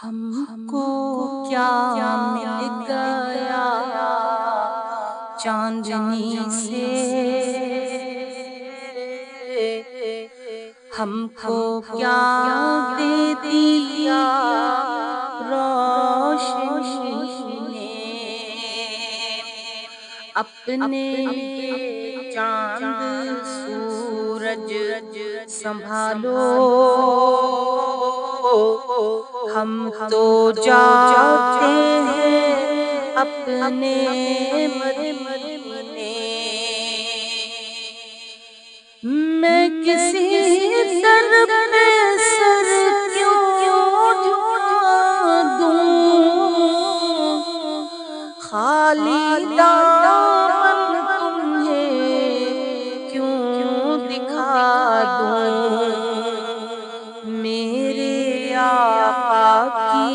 ہم کو کیا مل گیا چاندنی سے، ہم کو کیا دے دیا روشنی نے، اپنے چاند سورج سنبھالو، ہم تو جاتے ہیں اپنے مدینے، میں کسی در پہ سر کیوں جھکا دوں، خالی دامن تمہیں کیوں دکھا دوں، میرے آقا کی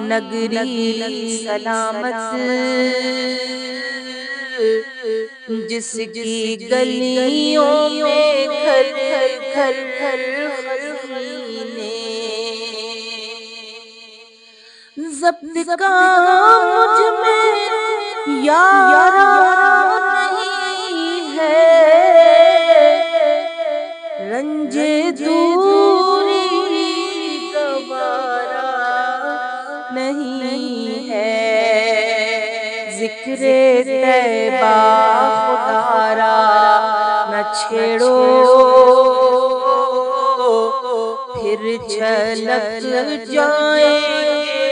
نگری سلامت، جس کی گلیوں میں گھر گھر خزینے، ضبط کا مجھ میں یارا نہیں ہے، رنج دوری گوارا نہیں ہے، ذکر طیبہ خدا را نہ چھیڑو، پھر چھلک جائیں گے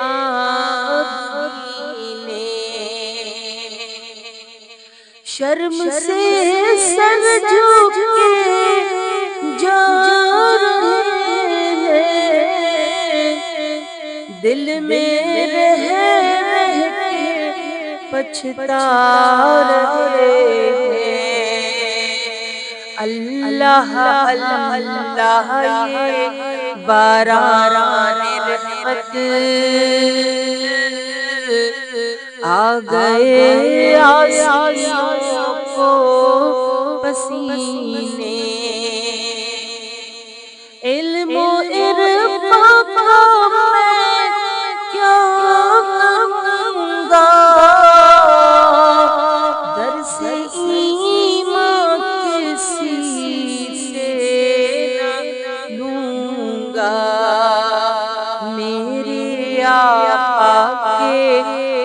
آدھینے، شرم سے سر جھک کے جا رہے ہیں، دل میں رہ رہ کے پچھتا رہے ہیں، اللہ اللہ یہ باران رحمت آ گئے آسیوں کو پسینے، علم و عرفان کا میں کیا کروں گا، درس ایمان کسی سے نہ لوں گا، میرے آقا کے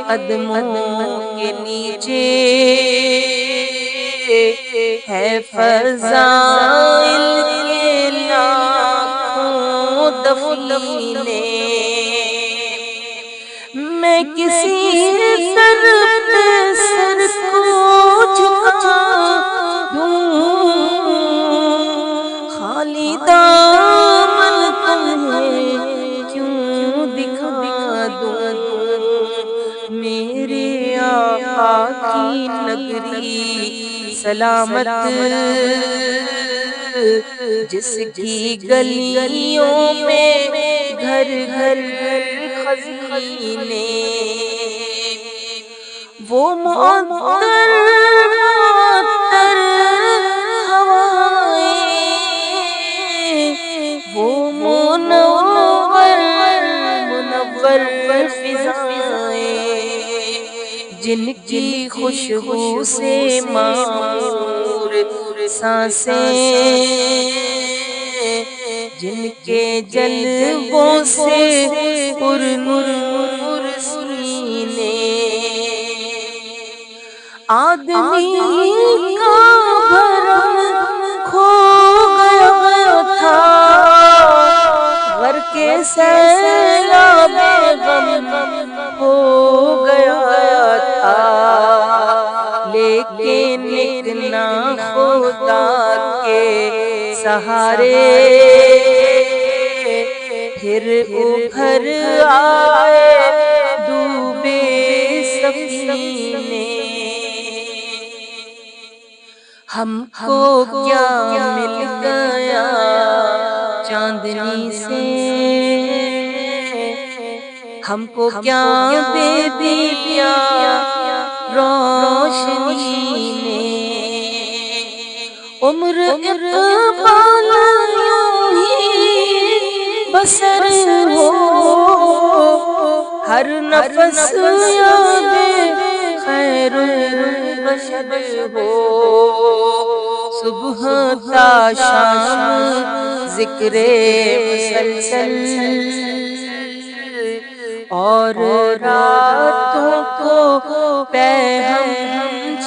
قدموں کے نیچے ہے فضائل کے لاکھوں دفینے، میں کسی سر پہ سر کو جھکا دوں، خالی دامن تمہیں کیوں دکھا دوں، میرے آقا کی نگری سلامت، جس کی گلیوں میں گھر گھر خزینے، وہ معطر معطر ہوائیں، وہ منور منور فضائیں، جن کی خوشبو سے معمور سانسیں، جن کے جلووں سے پرنور سینے، آدمی کا بھرم کھو گیا تھا، غرق سیلاب غم ہو گیا تھا، لیکن ایک نا خدا کے سہارے پھر ابھر آئے ڈوبے سفینے، ہم کو کیا مل گیا چاندنی سے، ہم کو کیا دے دیا روشنی نے، عمر اقبال یوں ہی بسر ہو نفس یاد خیر البشر ہو، صبح تا شام ذکر مسلسل، اور راتوں کو پہ ہم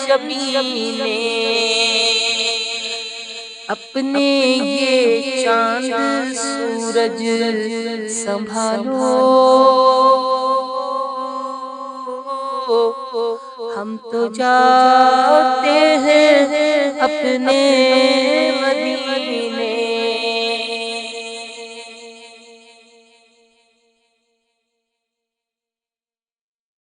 شبی میں اپنے یہ چاند سورج سنبھالو، ہم تو جاتے ہیں اپنے مدینے